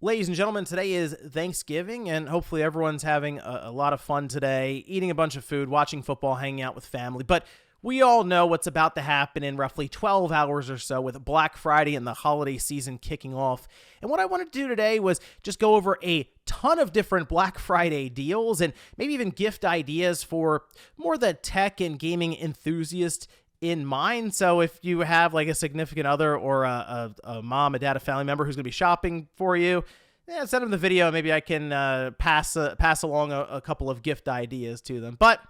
Ladies and gentlemen, today is Thanksgiving, and hopefully everyone's having a lot of fun today, eating a bunch of food, watching football, hanging out with family. But we all know what's about to happen in roughly 12 hours or so with Black Friday and the holiday season kicking off. And what I wanted to do today was just go over a ton of different Black Friday deals and maybe even gift ideas for more the tech and gaming enthusiast in mind. So if you have like a significant other or a mom, a dad, a family member who's going to be shopping for you, send them the video. Maybe I can pass along a couple of gift ideas to them. But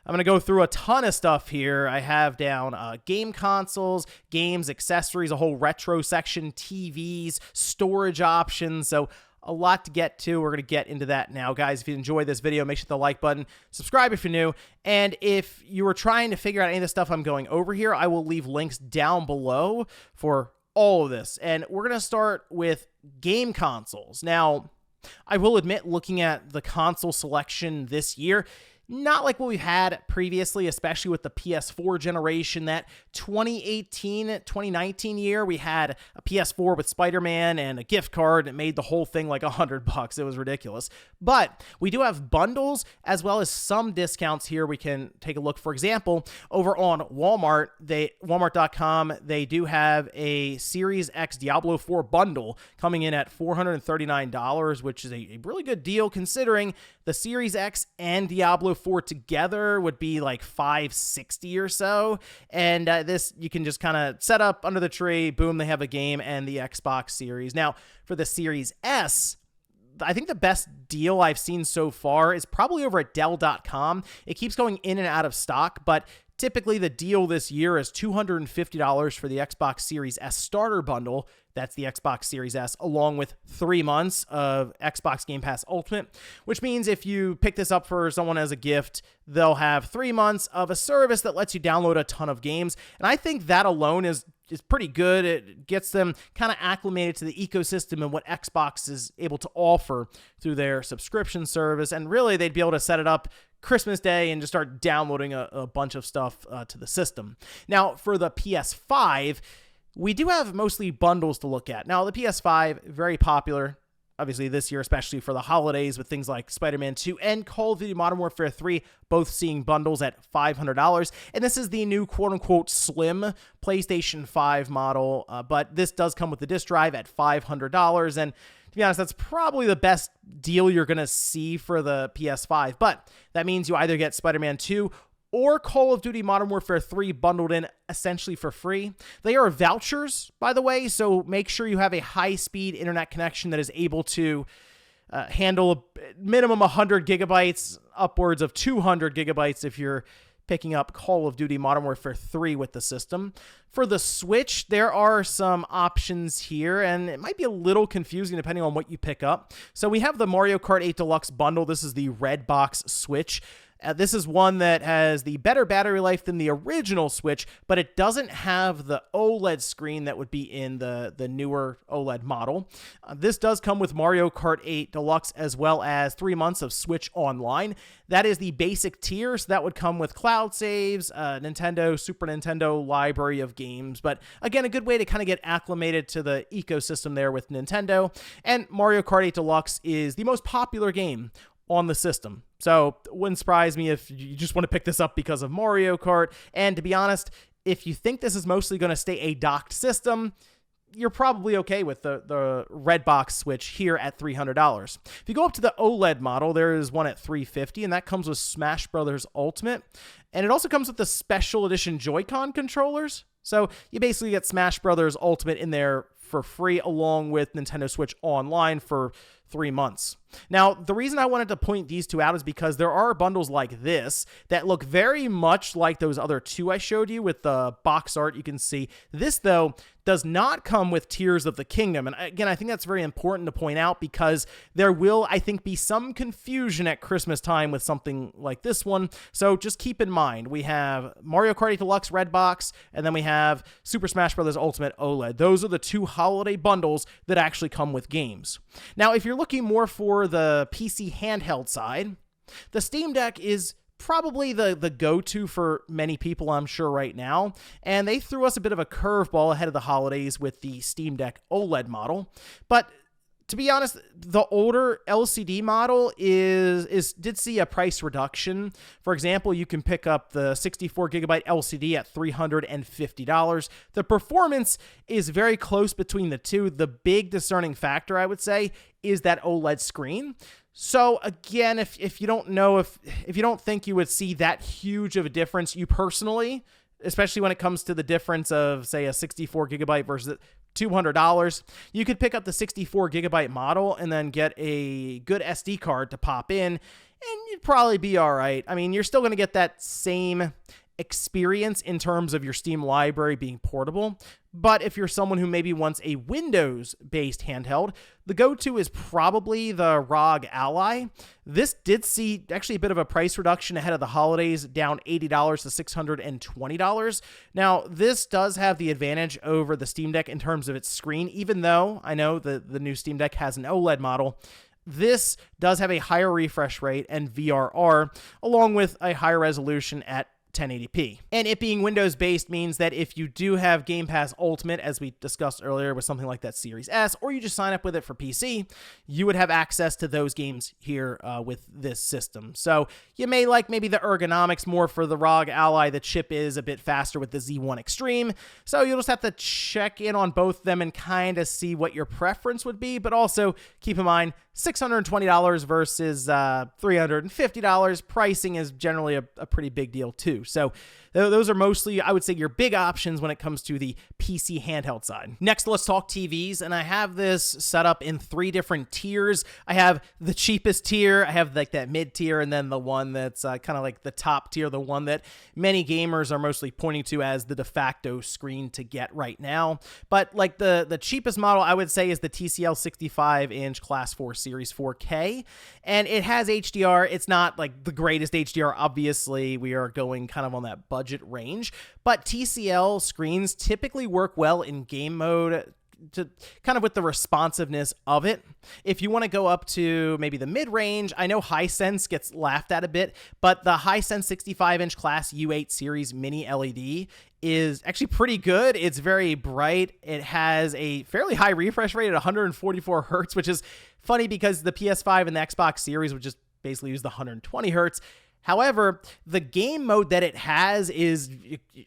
I'm going to go through a ton of stuff here. I have down game consoles, games, accessories, a whole retro section, TVs, storage options. So a lot to get to. We're going to get into that now. Guys, if you enjoyed this video, make sure to hit the like button, subscribe if you're new, and if you were trying to figure out any of the stuff I'm going over here, I will leave links down below for all of this. And we're going to start with game consoles. Now, I will admit, looking at the console selection this year, not like what we had previously, especially with the PS4 generation. That 2018-2019 year, we had a PS4 with Spider-Man and a gift card that made the whole thing like $100. It was ridiculous. But we do have bundles as well as some discounts here. We can take a look. For example, over on Walmart, Walmart.com, they do have a Series X Diablo 4 bundle coming in at $439, which is a really good deal considering the Series X and Diablo 4 together would be like $560 or so. And this you can just kind of set up under the tree. Boom, they have a game and the Xbox Series. Now, for the Series S, I think the best deal I've seen so far is probably over at Dell.com. It keeps going in and out of stock, but typically the deal this year is $250 for the Xbox Series S starter bundle. That's the Xbox Series S, along with 3 months of Xbox Game Pass Ultimate, which means if you pick this up for someone as a gift, they'll have 3 months of a service that lets you download a ton of games. And I think that alone is pretty good. It gets them kind of acclimated to the ecosystem and what Xbox is able to offer through their subscription service. And really, they'd be able to set it up Christmas Day and just start downloading a bunch of stuff to the system. Now, for the PS5, we do have mostly bundles to look at. Now, the PS5, very popular, obviously this year, especially for the holidays with things like Spider-Man 2 and Call of Duty Modern Warfare 3, both seeing bundles at $500. And this is the new quote-unquote slim PlayStation 5 model, but this does come with the disc drive at $500. And to be honest, that's probably the best deal you're going to see for the PS5. But that means you either get Spider-Man 2 or Call of Duty Modern Warfare 3 bundled in essentially for free. They are vouchers, by the way, so make sure you have a high-speed internet connection that is able to handle a minimum 100 gigabytes, upwards of 200 gigabytes if you're picking up Call of Duty Modern Warfare 3 with the system. For the Switch, there are some options here, and it might be a little confusing depending on what you pick up. So we have the Mario Kart 8 Deluxe bundle. This is the red box Switch. This is one that has the better battery life than the original Switch, but it doesn't have the OLED screen that would be in the newer OLED model. This does come with Mario Kart 8 Deluxe as well as 3 months of Switch Online. That is the basic tier, so that would come with cloud saves, Nintendo, Super Nintendo library of games. But again, a good way to kind of get acclimated to the ecosystem there with Nintendo. And Mario Kart 8 Deluxe is the most popular game on the system. So it wouldn't surprise me if you just want to pick this up because of Mario Kart. And to be honest, if you think this is mostly going to stay a docked system, you're probably okay with the red box Switch here at $300. If you go up to the OLED model, there is one at $350, and that comes with Smash Brothers Ultimate. And it also comes with the special edition Joy-Con controllers. So you basically get Smash Brothers Ultimate in there for free along with Nintendo Switch Online for 3 months. Now, the reason I wanted to point these two out is because there are bundles like this that look very much like those other two I showed you with the box art you can see. This, though, does not come with Tears of the Kingdom. And again, I think that's very important to point out because there will, I think, be some confusion at Christmas time with something like this one. So just keep in mind, we have Mario Kart 8 Deluxe Red Box, and then we have Super Smash Bros. Ultimate OLED. Those are the two holiday bundles that actually come with games. Now, if you're looking more for the PC handheld side, the Steam Deck is probably the go-to for many people, I'm sure, right now. And they threw us a bit of a curveball ahead of the holidays with the Steam Deck OLED model. But To be honest, the older LCD model did see a price reduction. For example, you can pick up the 64 gigabyte LCD at $350. The performance is very close between the two. The big discerning factor, I would say, is that OLED screen. So again, if you don't know, if you don't think you would see that huge of a difference, you personally, especially when it comes to the difference of, say, a 64 gigabyte versus $200, you could pick up the 64 gigabyte model and then get a good SD card to pop in, and you'd probably be all right. I mean, you're still going to get that same experience in terms of your Steam library being portable. But if you're someone who maybe wants a Windows-based handheld, the go-to is probably the ROG Ally. This did see actually a bit of a price reduction ahead of the holidays, down $80 to $620. Now, this does have the advantage over the Steam Deck in terms of its screen, even though I know the new Steam Deck has an OLED model. This does have a higher refresh rate and VRR, along with a higher resolution at 1080p. And it being Windows-based means that if you do have Game Pass Ultimate, as we discussed earlier with something like that Series S, or you just sign up with it for PC, you would have access to those games here with this system. So you may like maybe the ergonomics more for the ROG Ally. The chip is a bit faster with the Z1 Extreme, so you'll just have to check in on both of them and kind of see what your preference would be, but also keep in mind, $620 versus $350. Pricing is generally a pretty big deal too. So those are mostly, I would say, your big options when it comes to the PC handheld side. Next, let's talk TVs, and I have this set up in 3 different tiers. I have the cheapest tier, I have like that mid tier, and then the one that's kind of like the top tier, the one that many gamers are mostly pointing to as the de facto screen to get right now. But like the cheapest model, I would say, is the TCL 65-inch Class 4 Series 4K, and it has HDR. It's not like the greatest HDR, obviously. We are going kind of on that budget range, but TCL screens typically work well in game mode, to kind of with the responsiveness of it. If you want to go up to maybe the mid-range, I know Hisense gets laughed at a bit, but the Hisense 65-inch Class U8 Series Mini LED is actually pretty good. It's very bright. It has a fairly high refresh rate at 144 hertz, which is funny because the PS5 and the Xbox Series would just basically use the 120 hertz. However, the game mode that it has is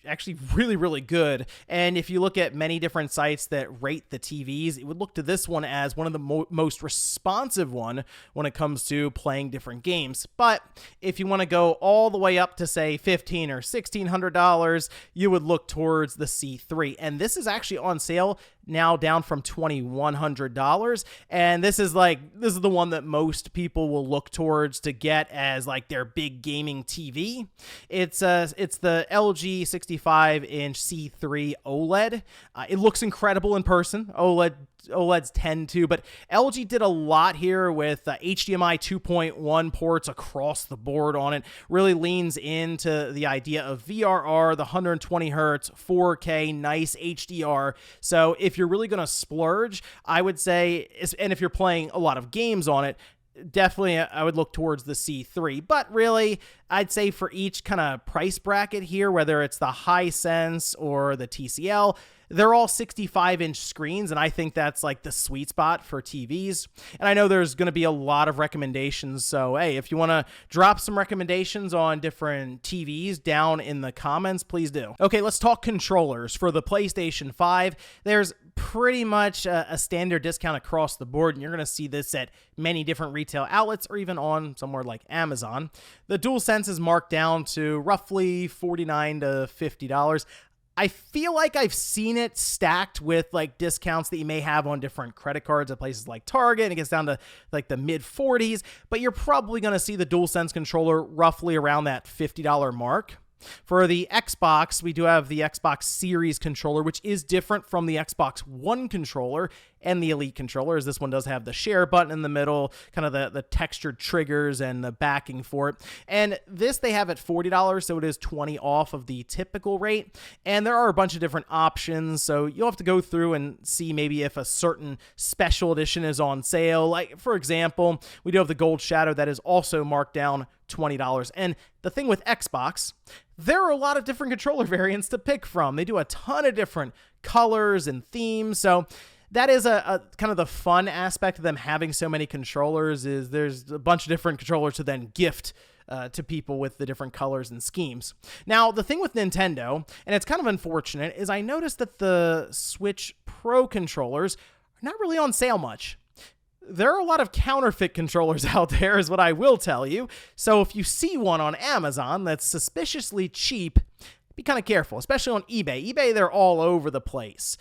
actually really, really good. And if you look at many different sites that rate the TVs, it would look to this one as one of the most responsive one when it comes to playing different games. But if you want to go all the way up to, say, $1,500 or $1,600, you would look towards the C3. And this is actually on sale now, down from $2,100. And this is the one that most people will look towards to get as like their big gaming TV. It's the LG 65-inch C3 OLED. It looks incredible in person. OLEDs tend to, but LG did a lot here with HDMI 2.1 ports across the board on it. Really leans into the idea of VRR, the 120 hertz, 4K, nice HDR. So if you're really going to splurge, I would say, and if you're playing a lot of games on it, definitely I would look towards the C3. But really, I'd say for each kind of price bracket here, whether it's the Hisense or the TCL, they're all 65-inch screens, and I think that's like the sweet spot for TVs. And I know there's going to be a lot of recommendations, so hey, if you want to drop some recommendations on different TVs down in the comments, please do. Okay, let's talk controllers. For the PlayStation 5, there's pretty much a standard discount across the board, and you're going to see this at many different retail outlets or even on somewhere like Amazon. The DualSense is marked down to roughly $49 to $50. I feel like I've seen it stacked with like discounts that you may have on different credit cards at places like Target, and it gets down to like the mid 40s, but you're probably going to see the DualSense controller roughly around that $50 mark. For the Xbox, we do have the Xbox Series controller, which is different from the Xbox One controller and the Elite controller, as this one does have the share button in the middle, kind of the textured triggers and the backing for it. And this they have at $40, so it is $20 off of the typical rate. And there are a bunch of different options, so you'll have to go through and see maybe if a certain special edition is on sale. Like, for example, we do have the Gold Shadow that is also marked down $20. And the thing with Xbox, there are a lot of different controller variants to pick from. They do a ton of different colors and themes, so that is a kind of the fun aspect of them having so many controllers, is there's a bunch of different controllers to then gift to people with the different colors and schemes. Now, the thing with Nintendo, and it's kind of unfortunate, is I noticed that the Switch Pro controllers are not really on sale much. There are a lot of counterfeit controllers out there, is what I will tell you. So if you see one on Amazon that's suspiciously cheap, be kind of careful, especially on eBay. eBay, they're all over the place.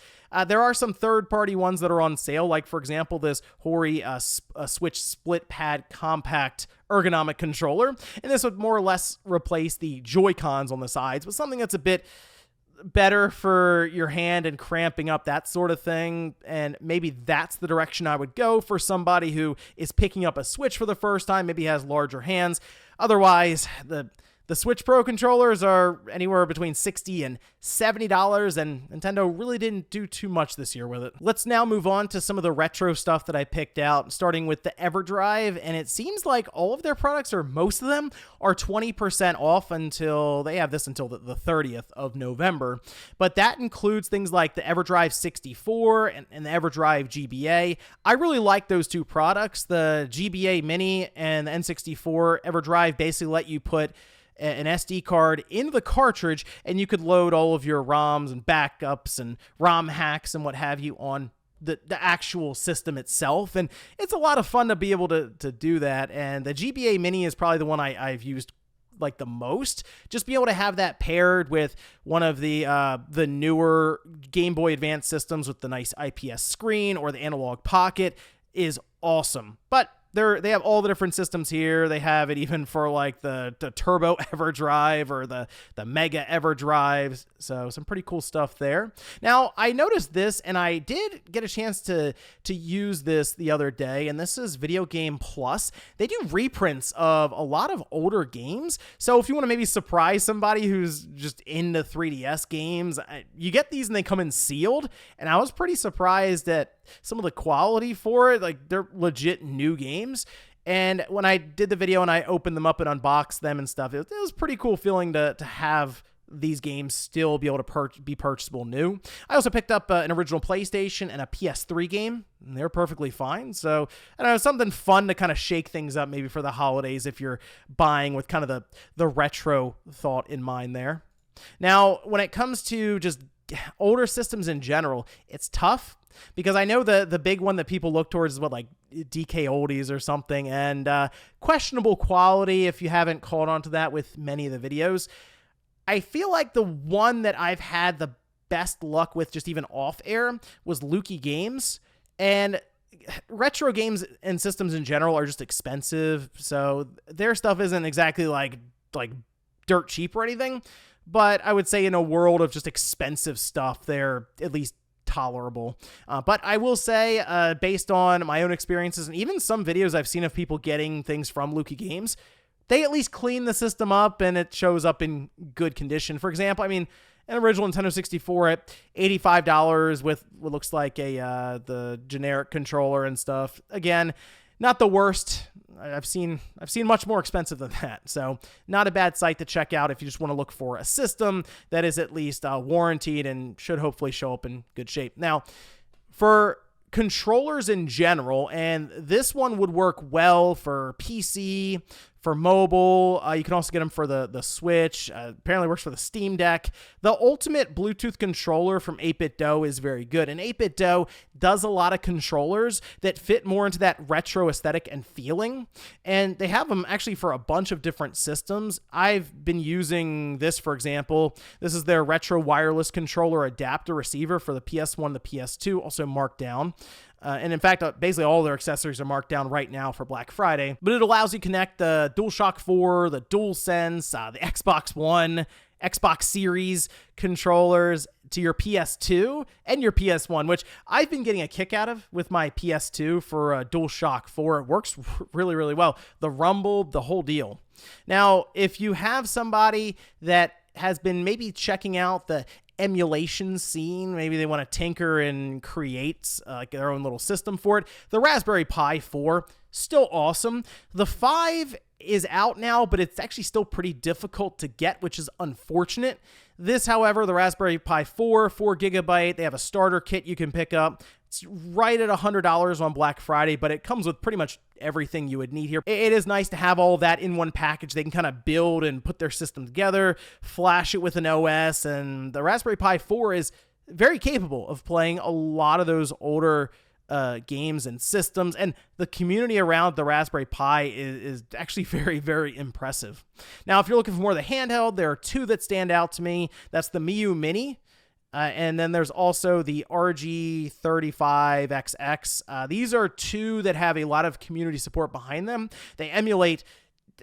There are some third-party ones that are on sale, like, for example, this Hori Switch Split Pad Compact ergonomic controller. And this would more or less replace the Joy-Cons on the sides with something that's a bit better for your hand and cramping up, that sort of thing. And maybe that's the direction I would go for somebody who is picking up a Switch for the first time, maybe has larger hands. Otherwise, the Switch Pro controllers are anywhere between $60 and $70, and Nintendo really didn't do too much this year with it. Let's now move on to some of the retro stuff that I picked out, starting with the Everdrive, and it seems like all of their products, or most of them, are 20% off until they have this until the 30th of November. But that includes things like the Everdrive 64 and the Everdrive GBA. I really like those two products. The GBA Mini and the N64 Everdrive basically let you put an SD card into the cartridge, and you could load all of your ROMs and backups and ROM hacks and what have you on the actual system itself. And it's a lot of fun to be able to do that. And the GBA Mini is probably the one I've used like the most. Just be able to have that paired with one of the newer Game Boy Advance systems with the nice IPS screen or the analog pocket is awesome. But they have all the different systems here. They have it even for like the Turbo Everdrive or the Mega Everdrive. So some pretty cool stuff there. Now, I noticed this, and I did get a chance to use this the other day, and this is Video Game Plus. They do reprints of a lot of older games. So if you want to maybe surprise somebody who's just into 3DS games, you get these and they come in sealed. And I was pretty surprised at some of the quality for it. Like, they're legit new games. And when I did the video and I opened them up and unboxed them and stuff, it was pretty cool feeling to have these games still be able to be purchasable new. I also picked up an original PlayStation and a PS3 game, and they're perfectly fine. So, I don't know, something fun to kind of shake things up maybe for the holidays if you're buying with kind of the retro thought in mind there. Now, when it comes to just older systems in general, it's tough, because I know the big one that people look towards is like DK Oldies or something, and questionable quality if you haven't caught on to that with many of the videos. I feel like the one that I've had the best luck with, just even off air, was lukygames. And retro games and systems in general are just expensive, so their stuff isn't exactly like dirt cheap or anything. But I would say in a world of just expensive stuff, they're at least tolerable. But I will say, based on my own experiences and even some videos I've seen of people getting things from lukygames, they at least clean the system up and it shows up in good condition. For example, I mean, an original Nintendo 64 at $85 with what looks like the generic controller and stuff. Again, not the worst. I've seen much more expensive than that. So not a bad site to check out if you just want to look for a system that is at least warranted and should hopefully show up in good shape. Now, for controllers in general, and this one would work well for PC, for mobile. You can also get them for the Switch. Apparently works for the Steam Deck. The ultimate Bluetooth controller from apitdo is very good. And apitdo does a lot of controllers that fit more into that retro aesthetic and feeling. And they have them actually for a bunch of different systems. I've been using this, for example. This is their retro wireless controller adapter receiver for the PS1, the PS2, also marked down. And in fact, basically all their accessories are marked down right now for Black Friday. But it allows you to connect the DualShock 4, the DualSense, the Xbox One, Xbox Series controllers to your PS2 and your PS1, which I've been getting a kick out of with my PS2 for DualShock 4. It works really, really well. The rumble, the whole deal. Now, if you have somebody that has been maybe checking out the emulation scene, maybe they want to tinker and create like their own little system for it, the Raspberry Pi 4, still awesome. The 5 is out now, but it's actually still pretty difficult to get, which is unfortunate. This, however, the Raspberry Pi 4, 4 gigabyte, they have a starter kit you can pick up. It's right at $100 on Black Friday, but it comes with pretty much everything you would need here. It is nice to have all of that in one package. They can kind of build and put their system together, flash it with an OS, and the Raspberry Pi 4 is very capable of playing a lot of those older games and systems, and the community around the Raspberry Pi is actually very, very impressive. Now, if you're looking for more of the handheld, there are two that stand out to me. That's the Miu Mini, and then there's also the RG35XX. These are two that have a lot of community support behind them. They emulate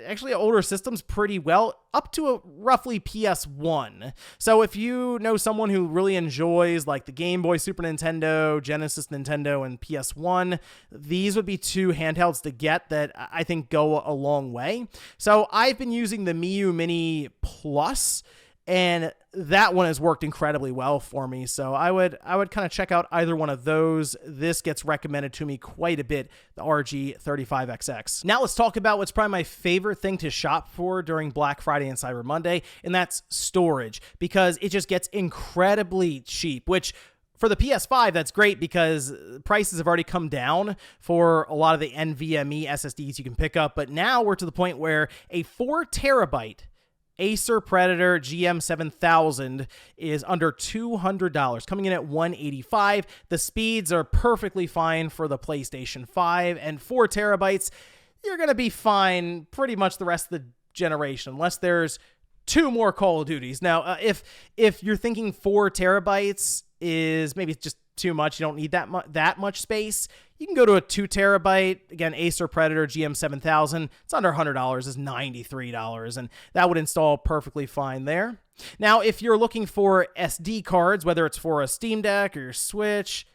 actually older systems pretty well, up to a roughly PS1. So if you know someone who really enjoys like the Game Boy, Super Nintendo, Genesis Nintendo, and PS1, these would be two handhelds to get that I think go a long way. So I've been using the Miu Mini Plus, and that one has worked incredibly well for me. So I would kind of check out either one of those. This gets recommended to me quite a bit, the RG35XX. Now let's talk about what's probably my favorite thing to shop for during Black Friday and Cyber Monday, and that's storage, because it just gets incredibly cheap, which for the PS5, that's great because prices have already come down for a lot of the NVMe SSDs you can pick up. But now we're to the point where a 4 terabyte Acer Predator GM7000 is under $200, coming in at $185. The speeds are perfectly fine for the PlayStation 5, and 4 terabytes, you're going to be fine pretty much the rest of the generation, unless there's 2 more Call of Duties. Now, if you're thinking 4 terabytes is maybe just too much, you don't need that much space, you can go to a 2 terabyte, again, Acer Predator GM7000. It's under $100, it's $93, and that would install perfectly fine there. Now, if you're looking for SD cards, whether it's for a Steam Deck or your Switch,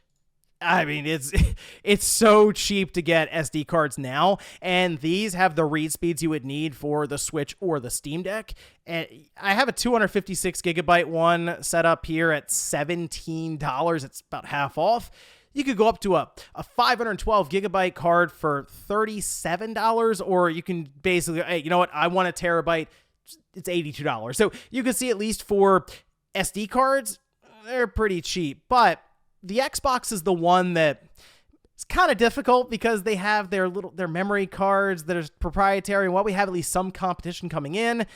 I mean, it's so cheap to get SD cards now, and these have the read speeds you would need for the Switch or the Steam Deck. And I have a 256 gigabyte one set up here at $17. It's about half off. You could go up to a 512 gigabyte card for $37, or you can basically, hey, you know what? I want a terabyte. It's $82. So you can see, at least for SD cards, they're pretty cheap. But the Xbox is the one that it's kind of difficult because they have their memory cards that are proprietary. And while we have at least some competition coming in,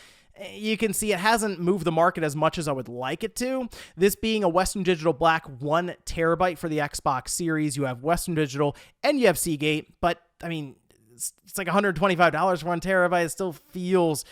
you can see it hasn't moved the market as much as I would like it to. This being a Western Digital Black 1 terabyte for the Xbox Series, you have Western Digital and you have Seagate, but I mean, it's like $125 for 1 terabyte. It still feels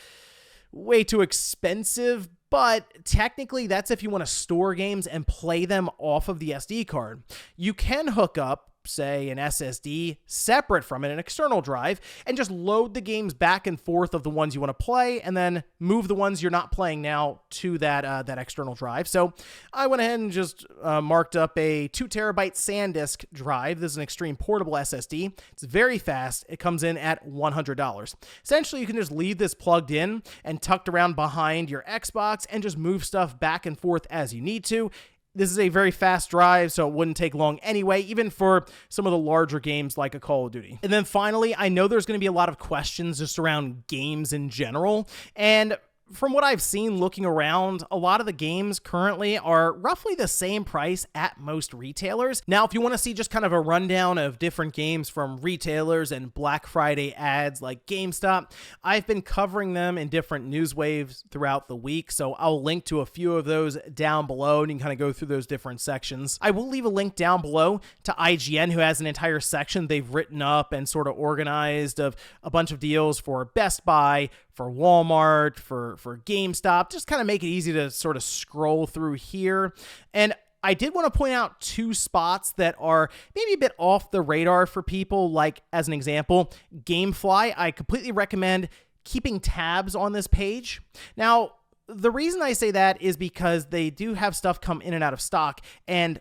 way too expensive, but technically that's if you want to store games and play them off of the SD card. You can hook up, say, an SSD separate from it, an external drive, and just load the games back and forth of the ones you want to play, and then move the ones you're not playing now to that external drive. So I went ahead and just marked up a 2 terabyte SanDisk drive. This is an extreme portable SSD. It's very fast. It comes in at $100. Essentially, you can just leave this plugged in and tucked around behind your Xbox and just move stuff back and forth as you need to. This is a very fast drive, so it wouldn't take long anyway, even for some of the larger games like a Call of Duty. And then finally, I know there's going to be a lot of questions just around games in general, and from what I've seen looking around, a lot of the games currently are roughly the same price at most retailers. Now, if you want to see just kind of a rundown of different games from retailers and Black Friday ads like GameStop, I've been covering them in different news waves throughout the week, so I'll link to a few of those down below, and you can kind of go through those different sections. I will leave a link down below to IGN, who has an entire section they've written up and sort of organized of a bunch of deals for Best Buy, for Walmart, for GameStop, just kind of make it easy to sort of scroll through here. And I did want to point out 2 spots that are maybe a bit off the radar for people, like, as an example, GameFly. I completely recommend keeping tabs on this page. Now, the reason I say that is because they do have stuff come in and out of stock, and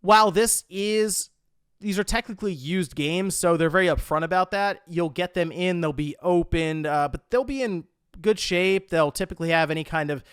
while these are technically used games, so they're very upfront about that. You'll get them in, they'll be opened, but they'll be in good shape. They'll typically have any kind of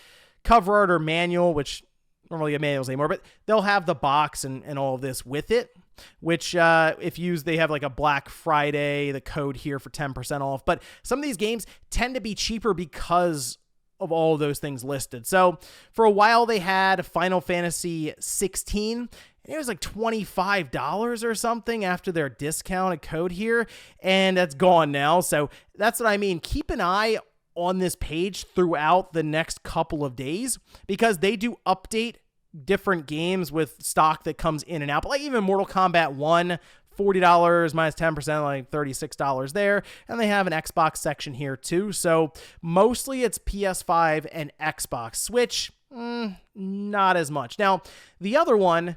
cover art or manual, which normally get manuals anymore, but they'll have the box and all of this with it, which if used, they have like a Black Friday, the code here for 10% off. But some of these games tend to be cheaper because of all of those things listed. So for a while they had Final Fantasy 16, and it was like $25 or something after their discounted code here, and that's gone now. So that's what I mean. Keep an eye on this page throughout the next couple of days, because they do update different games with stock that comes in and out. But like even Mortal Kombat 1, $40 minus 10%, like $36 there. And they have an Xbox section here too. So mostly it's PS5 and Xbox. Switch, not as much. Now, the other one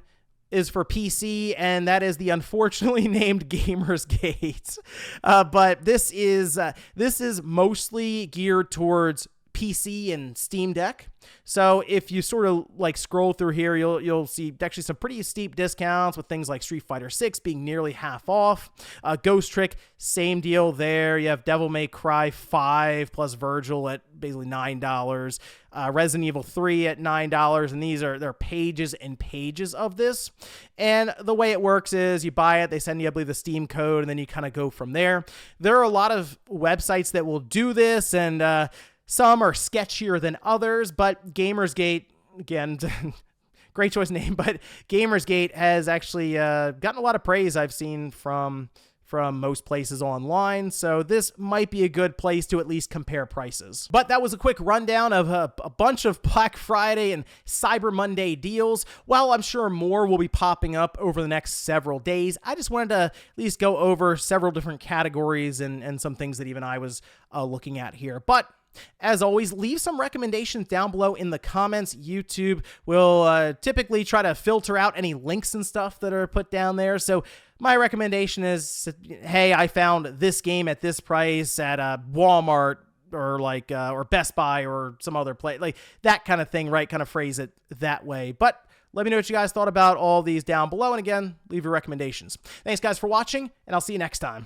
is for PC, and that is the unfortunately named GamersGate. But this is mostly geared towards PC and Steam Deck. So if you sort of like scroll through here, you'll see actually some pretty steep discounts with things like Street Fighter 6 being nearly half off. Ghost Trick, same deal there. You have Devil May Cry 5 plus Virgil at basically $9. Resident Evil 3 at $9, and there are pages and pages of this. And the way it works is you buy it, they send you, I believe, the Steam code, and then you kind of go from there. There are a lot of websites that will do this, and some are sketchier than others, but GamersGate, again, great choice name, but GamersGate has actually gotten a lot of praise I've seen from most places online, so this might be a good place to at least compare prices. But that was a quick rundown of a bunch of Black Friday and Cyber Monday deals. Well, I'm sure more will be popping up over the next several days. I just wanted to at least go over several different categories and some things that even I was looking at here. But as always, leave some recommendations down below in the comments. YouTube will typically try to filter out any links and stuff that are put down there. So my recommendation is, hey, I found this game at this price at Walmart or Best Buy or some other place, like that kind of thing, right? Kind of phrase it that way. But let me know what you guys thought about all these down below. And again, leave your recommendations. Thanks guys for watching, and I'll see you next time.